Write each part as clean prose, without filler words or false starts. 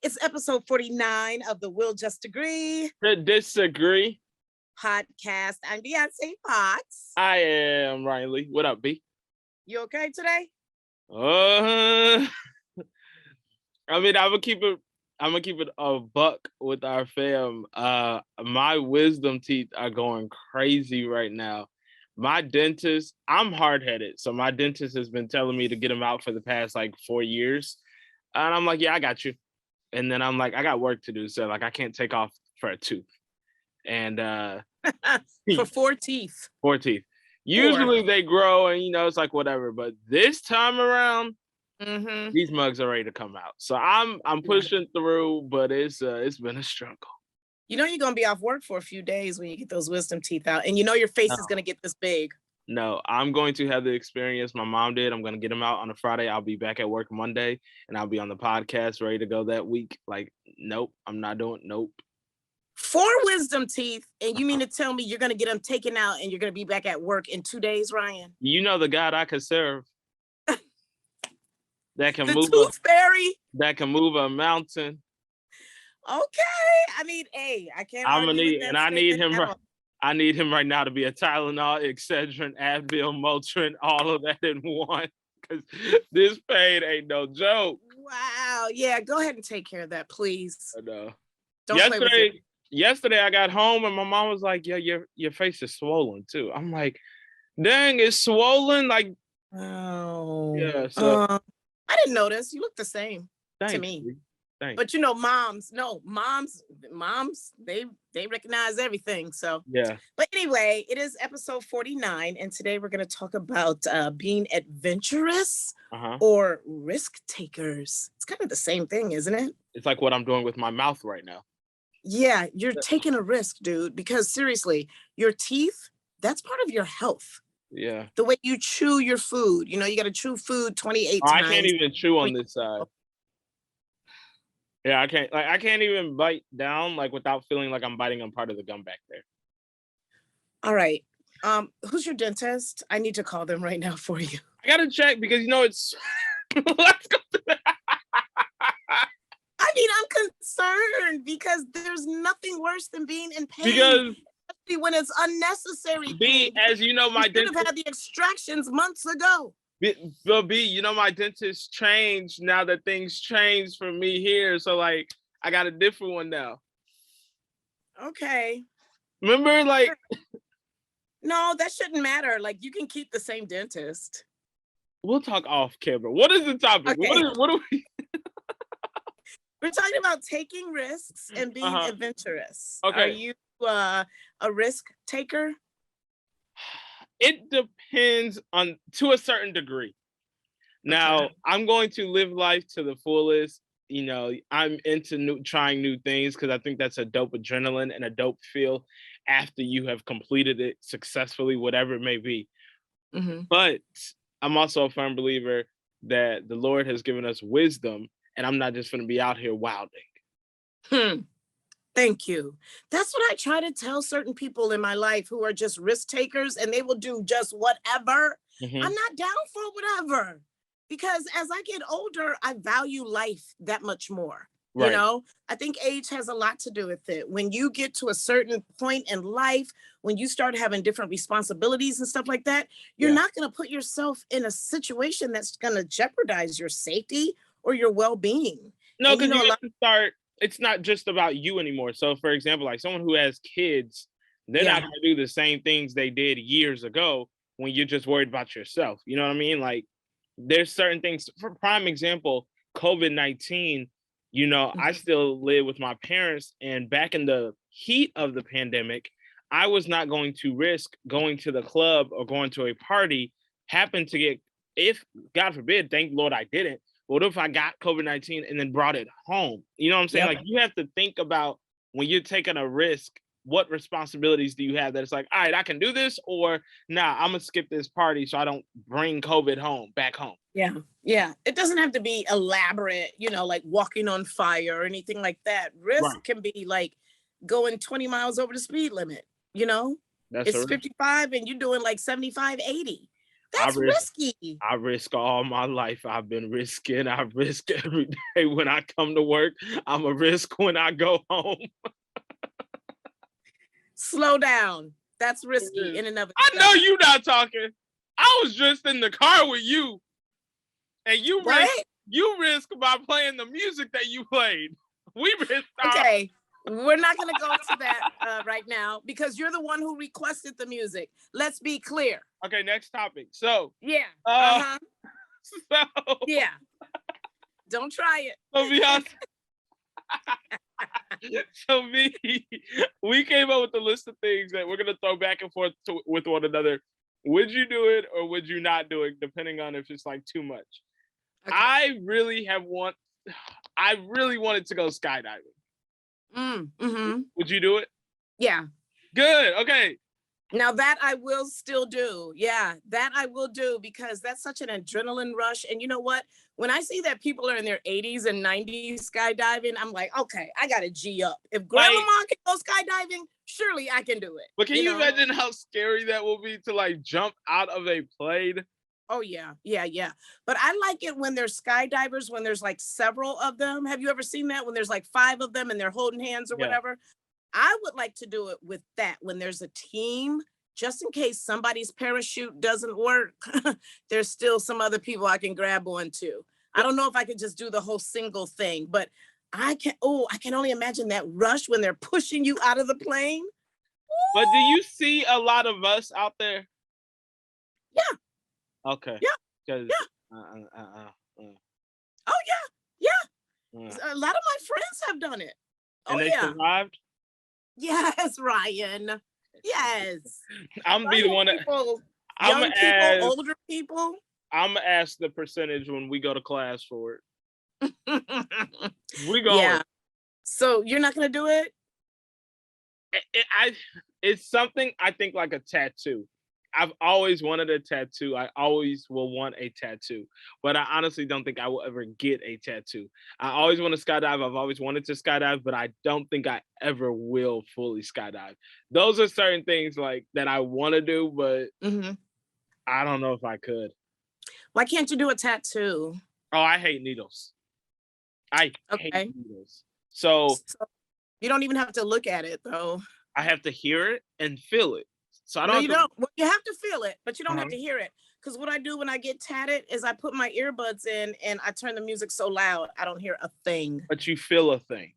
It's episode 49 of the Will Just Agree To disagree. podcast. I'm Beyonce Potts. I am Riley. What up, B? You okay today? I mean, I'm gonna keep it a buck with our fam. My wisdom teeth are going crazy right now. My dentist, I'm hard-headed, so my dentist has been telling me to get them out for the past like 4 years, and I'm like, yeah, I got you. And then I'm like, I got work to do, so like I can't take off for a tooth. And For 4 teeth. 4 teeth. Usually they grow, and it's like whatever. But this time around, these mugs are ready to come out. So I'm pushing through, but it's been a struggle. You know you're gonna be off work for a few days when you get those wisdom teeth out, and you know your face is gonna get this big. No, I'm going to have the experience my mom did. I'm gonna get them out on a Friday. I'll be back at work Monday, and I'll be on the podcast ready to go that week. Like, nope, I'm not doing. Nope. 4 wisdom teeth, and you mean to tell me you're gonna get them taken out and you're gonna be back at work in 2 days, Ryan? You know the God I could serve. That can the move tooth fairy. That can move a mountain. Okay, I mean, hey, I can't. I need him. I need him right now to be a Tylenol, Excedrin, Advil, Motrin, all of that in one. Because this pain ain't no joke. Wow. Yeah, go ahead and take care of that, please. I know. Don't Yesterday I got home and my mom was like, "Yeah, your face is swollen too." I'm like, "Dang, it's swollen." Like, oh yeah. So I didn't notice. You look the same to me. Thanks. But moms, they recognize everything. So yeah. But anyway, it is episode 49, and today we're going to talk about being adventurous or risk takers. It's kind of the same thing, isn't it? It's like what I'm doing with my mouth right now. Yeah, you're taking a risk, dude, because seriously, your teeth, that's part of your health. Yeah. The way you chew your food, you got to chew food 28 times. I can't even chew on this side. Yeah, I can't even bite down like without feeling like I'm biting on part of the gum back there. All right. Who's your dentist? I need to call them right now for you. I gotta check because it's let's go to that. I mean, I'm concerned because there's nothing worse than being in pain. Because especially when it's unnecessary. As you know, my dentist have had the extractions months ago. My dentist changed now that things changed for me here. So like I got a different one now. Okay. Remember, like no, that shouldn't matter. Like you can keep the same dentist. We'll talk off camera. What is the topic? Okay. What are we? We're talking about taking risks and being adventurous. Okay. Are you a risk taker? It depends to a certain degree. Now, I'm going to live life to the fullest. I'm into trying new things because I think that's a dope adrenaline and a dope feel after you have completed it successfully, whatever it may be. But I'm also a firm believer that the Lord has given us wisdom, and I'm not just going to be out here wilding. Thank you. That's what I try to tell certain people in my life who are just risk takers, and they will do just whatever. I'm not down for whatever, because as I get older, I value life that much more. Right. I think age has a lot to do with it. When you get to a certain point in life, when you start having different responsibilities and stuff like that, you're not going to put yourself in a situation that's going to jeopardize your safety or your well-being. No, because you have to start. It's not just about you anymore. So, for example, like someone who has kids, they're not going to do the same things they did years ago when you're just worried about yourself. You know what I mean? Like, there's certain things. For prime example, COVID-19. I still live with my parents, and back in the heat of the pandemic, I was not going to risk going to the club or going to a party. Happened to get, if God forbid, thank Lord I didn't. What if I got COVID-19 and then brought it home? You know what I'm saying? Like, you have to think about when you're taking a risk, what responsibilities do you have that it's like, all right, I can do this, or nah, I'm gonna skip this party so I don't bring COVID back home. Yeah. It doesn't have to be elaborate, like walking on fire or anything like that. Risk can be like going 20 miles over the speed limit, It's 55 and you're doing like 75, 80. That's risky. I risk all my life. I've been risking. I risk every day when I come to work. I'm a risk when I go home. Slow down. That's risky in and of itself. I know you're not talking. I was just in the car with you, and you risk by playing the music that you played. We risk. Okay, we're not going to go to that right now because you're the one who requested the music. Let's be clear. Okay, next topic. So yeah, so yeah. Don't try it. So we came up with a list of things that we're gonna throw back and forth with one another. Would you do it or would you not do it, depending on if it's like too much? Okay. I really wanted to go skydiving. Mm-hmm. Would you do it? Yeah. Good. Okay. Now that I will still do. Yeah, that I will do because that's such an adrenaline rush. And you know what? When I see that people are in their 80s and 90s skydiving, I'm like, okay, I got to G up. If grandma can go skydiving, surely I can do it. But can you imagine how scary that will be to like jump out of a plane? Oh, yeah. But I like it when there's skydivers, when there's like several of them. Have you ever seen that? When there's like 5 of them and they're holding hands or whatever? I would like to do it with that when there's a team, just in case somebody's parachute doesn't work. There's still some other people I can grab onto. I don't know if I could just do the whole single thing, but I can only imagine that rush when they're pushing you out of the plane. But do you see a lot of us out there? Yeah. Okay. Yeah. Oh yeah. A lot of my friends have done it. And they survived? Yes, Ryan. Yes. I'm gonna be the one that young people, older people. I'm gonna ask the percentage when we go to class for it. We going. Yeah. So you're not gonna do it? It's something I think like a tattoo. I've always wanted a tattoo. I always will want a tattoo, but I honestly don't think I will ever get a tattoo. I always want to skydive. I've always wanted to skydive, but I don't think I ever will fully skydive. Those are certain things like that I want to do, but I don't know if I could. Why can't you do a tattoo? Oh, I hate needles. I hate needles. So you don't even have to look at it though. I have to hear it and feel it. So I don't. No, you don't. Well, you have to feel it, but you don't have to hear it. Because what I do when I get tatted is I put my earbuds in and I turn the music so loud I don't hear a thing. But you feel a thing.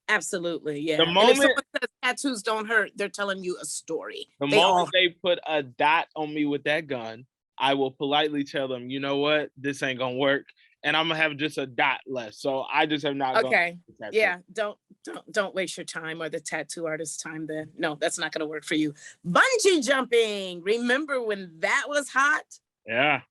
Absolutely, yeah. The moment and if someone says tattoos don't hurt, they're telling you a story. The moment they put a dot on me with that gun, I will politely tell them, you know what, this ain't gonna work, and I'm gonna have just a dot left. So I just have not. Okay. Yeah. Don't waste your time or the tattoo artist's time. Then no, that's not gonna work for you. Bungee jumping. Remember when that was hot? Yeah.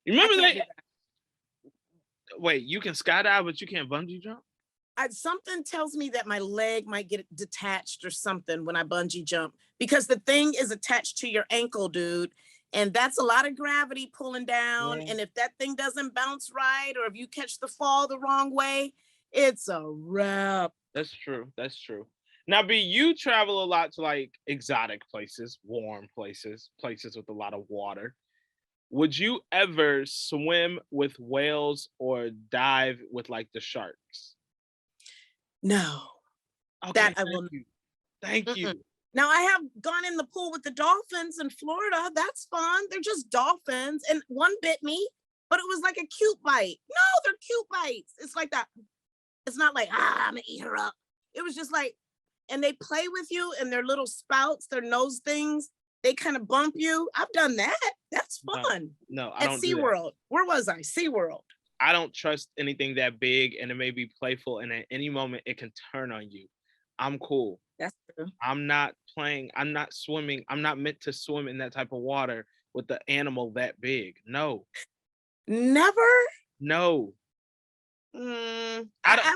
You remember that? Wait, you can skydive, but you can't bungee jump? Something tells me that my leg might get detached or something when I bungee jump because the thing is attached to your ankle, dude. And that's a lot of gravity pulling down. Yeah. And if that thing doesn't bounce right, or if you catch the fall the wrong way, it's a wrap. That's true. Now, B, you travel a lot to like exotic places, warm places, places with a lot of water. Would you ever swim with whales or dive with like the sharks? No. Okay, that I will. Thank you. Now, I have gone in the pool with the dolphins in Florida. That's fun. They're just dolphins. And one bit me, but it was like a cute bite. No, they're cute bites. It's like that. It's not like, I'm going to eat her up. It was just like, and they play with you and their little spouts, their nose things, they kind of bump you. I've done that. That's fun. No, I At don't. SeaWorld. Where was I? SeaWorld. I don't trust anything that big, and it may be playful, and at any moment it can turn on you. I'm cool. That's true. I'm not playing. I'm not swimming. I'm not meant to swim in that type of water with the animal that big. No. Never? No. I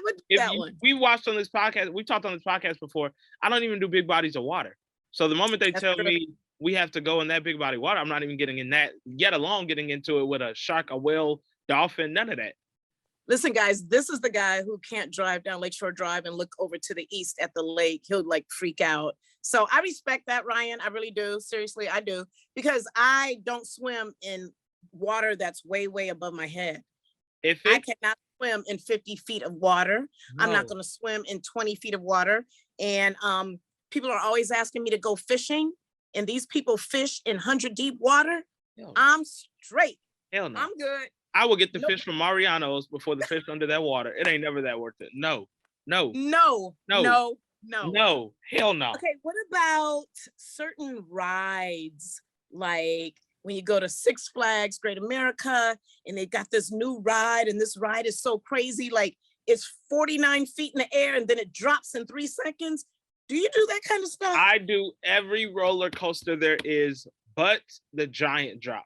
would do that one. We watched on this podcast. We talked on this podcast before. I don't even do big bodies of water. So the moment they tell me we have to go in that big body of water, I'm not even getting in that, yet alone getting into it with a shark, a whale, dolphin, none of that. Listen, guys, this is the guy who can't drive down Lakeshore Drive and look over to the east at the lake. He'll like freak out. So I respect that, Ryan. I really do. Seriously, I do. Because I don't swim in water that's way, way above my head. I cannot swim in 50 feet of water. No. I'm not going to swim in 20 feet of water. And people are always asking me to go fishing. And these people fish in 100 deep water. I'm straight. Hell no. I'm good. I will get the fish from Mariano's before the fish under that water. It ain't never that worth it. No. Hell no. Okay, what about certain rides? Like when you go to Six Flags Great America and they got this new ride, and this ride is so crazy, like it's 49 feet in the air and then it drops in 3 seconds. Do you do that kind of stuff? I do every roller coaster there is, but the giant drop.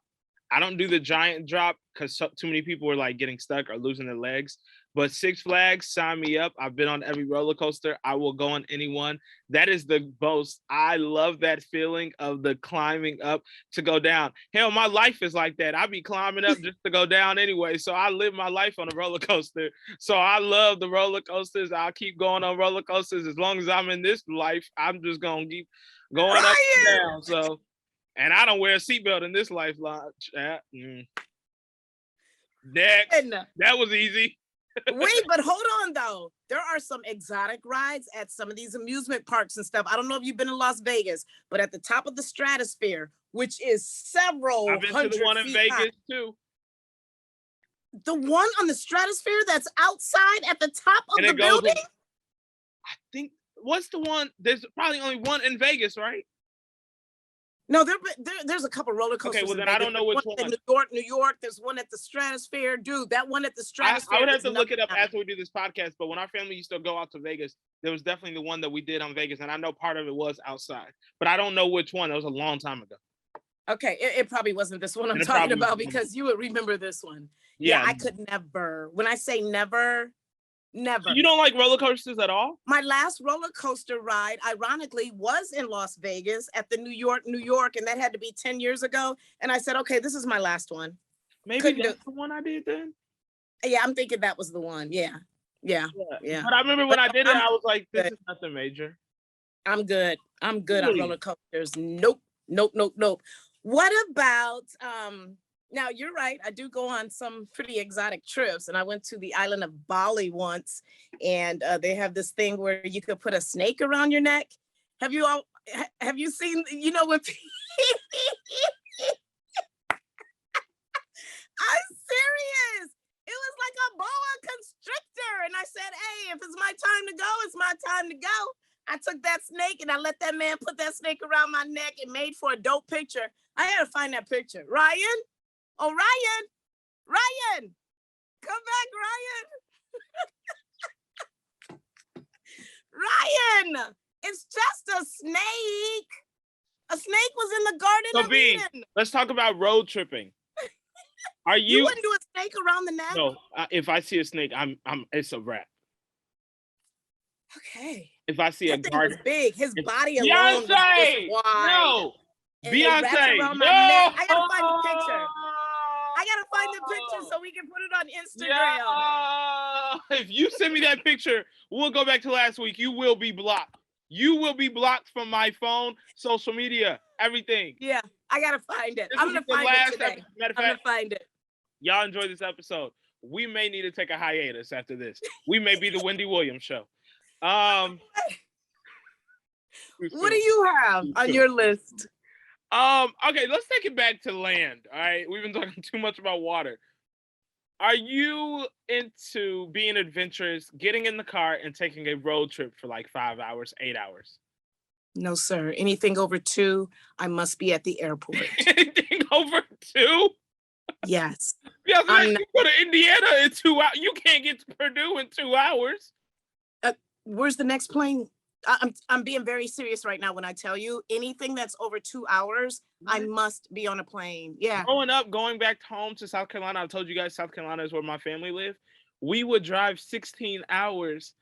I don't do the giant drop because too many people are like getting stuck or losing their legs. But Six Flags, sign me up. I've been on every roller coaster. I will go on any one. That is the most. I love that feeling of the climbing up to go down. Hell, my life is like that. I be climbing up just to go down anyway. So I live my life on a roller coaster. So I love the roller coasters. I'll keep going on roller coasters as long as I'm in this life. I'm just gonna keep going up and down. So. And I don't wear a seatbelt in this life, Next. That was easy. Wait, but hold on though. There are some exotic rides at some of these amusement parks and stuff. I don't know if you've been to Las Vegas, but at the top of the Stratosphere, which is several I've been to the one in Vegas too. The one on the Stratosphere that's outside at the top of the building? I think, what's the one? There's probably only one in Vegas, right? No, there's a couple roller coasters. Okay, well then I don't know which one. In New York. There's one at the Stratosphere, dude. That one at the Stratosphere. I would have to look it up after we do this podcast. But when our family used to go out to Vegas, there was definitely the one that we did on Vegas, and I know part of it was outside, but I don't know which one. That was a long time ago. Okay, it probably wasn't this one I'm talking about because you would remember this one. Yeah, I could never. When I say never. Never. You don't like roller coasters at all? My last roller coaster ride, ironically, was in Las Vegas at the New York, and that had to be 10 years ago. And I said, okay, this is my last one. Maybe that's the one I did then? Yeah, I'm thinking that was the one. Yeah. But I remember when I did it, I was like, this is nothing major. I'm good on roller coasters. Nope. What about, now you're right. I do go on some pretty exotic trips, and I went to the island of Bali once, and they have this thing where you could put a snake around your neck. Have you seen? You know when? I'm serious. It was like a boa constrictor, and I said, "Hey, if it's my time to go, it's my time to go." I took that snake and I let that man put that snake around my neck. It made for a dope picture. I had to find that picture, Ryan. Oh, Ryan, come back, Ryan. Ryan, it's just a snake. A snake was in the Garden of Eden. Let's talk about road tripping. Are you? You wouldn't do a snake around the neck? No, if I see a snake, it's a wrap. Okay. If I see that thing was big. His body alone was wide. No. And Beyonce. I gotta find the picture. I gotta find the picture so we can put it on Instagram. Yeah. If you send me that picture, we'll go back to last week. You will be blocked. You will be blocked from my phone, social media, everything. Yeah, I gotta find it. I'm gonna find it today. I'm gonna find it. Y'all enjoy this episode. We may need to take a hiatus after this. We may be the Wendy Williams show. What do you have on your list? Okay, let's take it back to land. All right, we've been talking too much about water. Are you into being adventurous, getting in the car and taking a road trip for like 5 hours, 8 hours? No, sir. Anything over 2, I must be at the airport. Anything over 2? Yes. Yeah, you go to Indiana in 2 hours. You can't get to Purdue in 2 hours. Where's the next plane? I'm being very serious right now when I tell you anything that's over 2 hours, I must be on a plane. Yeah. Growing up, going back home to South Carolina, I told you guys South Carolina is where my family lived. We would drive 16 hours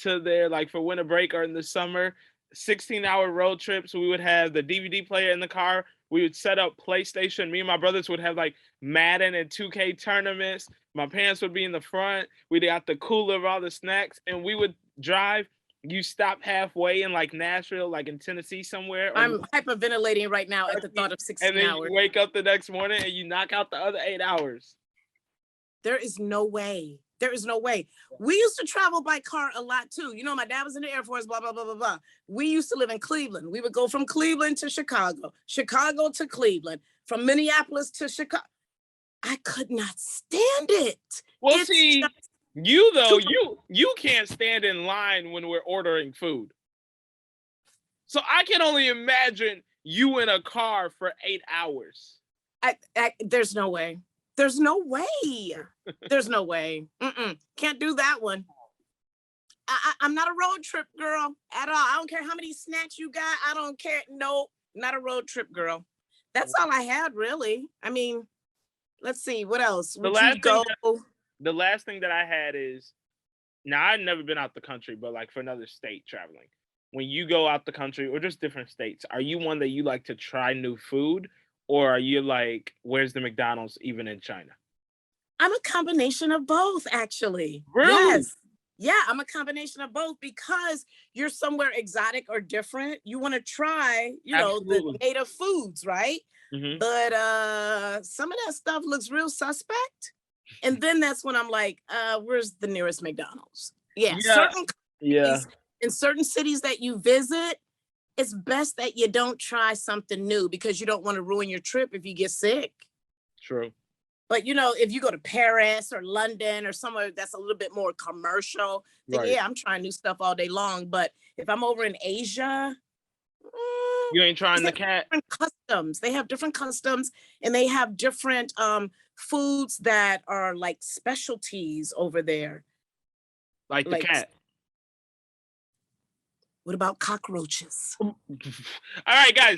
to there, like for winter break or in the summer, 16-hour road trips. We would have the DVD player in the car, We would set up PlayStation. Me and my brothers would have like Madden and 2K tournaments. My parents would be in the front. We'd got the cooler of all the snacks, and we would drive. You stop halfway in like Nashville, like in Tennessee somewhere. I'm hyperventilating right now at the thought of 16 and then hours. you wake up the next morning and you knock out the other 8 hours. There is no way. There is no way. We used to travel by car a lot too. You know, my dad was in the Air Force, blah, blah, blah, blah, blah. We used to live in Cleveland. We would go from Cleveland to Chicago, Chicago to Cleveland, from Minneapolis to Chicago. I could not stand it. Well, It's see, just- you though, you can't stand in line when we're ordering food. So I can only imagine you in a car for 8 hours. There's no way. There's no way. There's no way. Can't do that one. I'm not a road trip girl at all. I don't care how many snacks you got. I don't care. No, not a road trip girl. That's all I had, really. I mean, let's see. What else? The last thing that I had is, now I've never been out the country, but like for another state traveling. When you go out the country or just different states, are you one that you like to try new food? Or are you like, where's the McDonald's even in China? I'm a combination of both, actually. Really? Yes. Yeah, I'm a combination of both because you're somewhere exotic or different. You want to try, the native foods, right? Mm-hmm. But some of that stuff looks real suspect. And then that's when I'm like, where's the nearest McDonald's? Yeah. In certain cities that you visit, it's best that you don't try something new because you don't want to ruin your trip if you get sick. True. But, if you go to Paris or London or somewhere that's a little bit more commercial, then yeah, I'm trying new stuff all day long. But if I'm over in Asia, you ain't trying the cat. Different customs. They have different customs and they have different foods that are like specialties over there. Like the cat. What about cockroaches? All right, guys.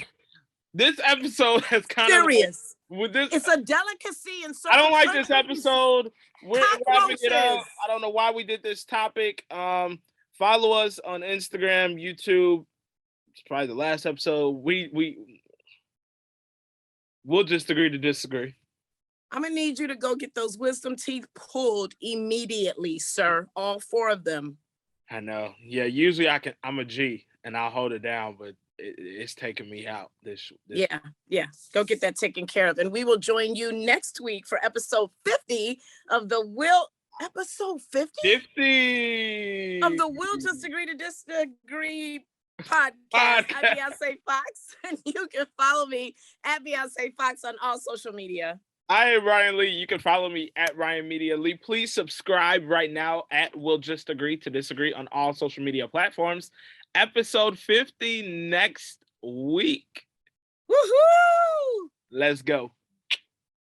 This episode has kind serious. It's a delicacy in certain I don't like this episode. We're wrapping it up. I don't know why we did this topic. Follow us on Instagram, YouTube. It's probably the last episode. We'll just agree to disagree. I'm gonna need you to go get those wisdom teeth pulled immediately, sir. All 4 of them. I know. Yeah, usually I'm a G and I'll hold it down, but it's taking me out. This. Yeah. Go get that taken care of. And we will join you next week for episode 50 of the episode 50? 50 of the We'll Just Agree to Disagree podcast. I'm Beyonce Fox. And you can follow me at Beyonce Fox on all social media. I am Ryan Lee. You can follow me at Ryan Media Lee. Please subscribe right now at We'll Just Agree to Disagree on all social media platforms. Episode 50 next week. Woohoo! Let's go.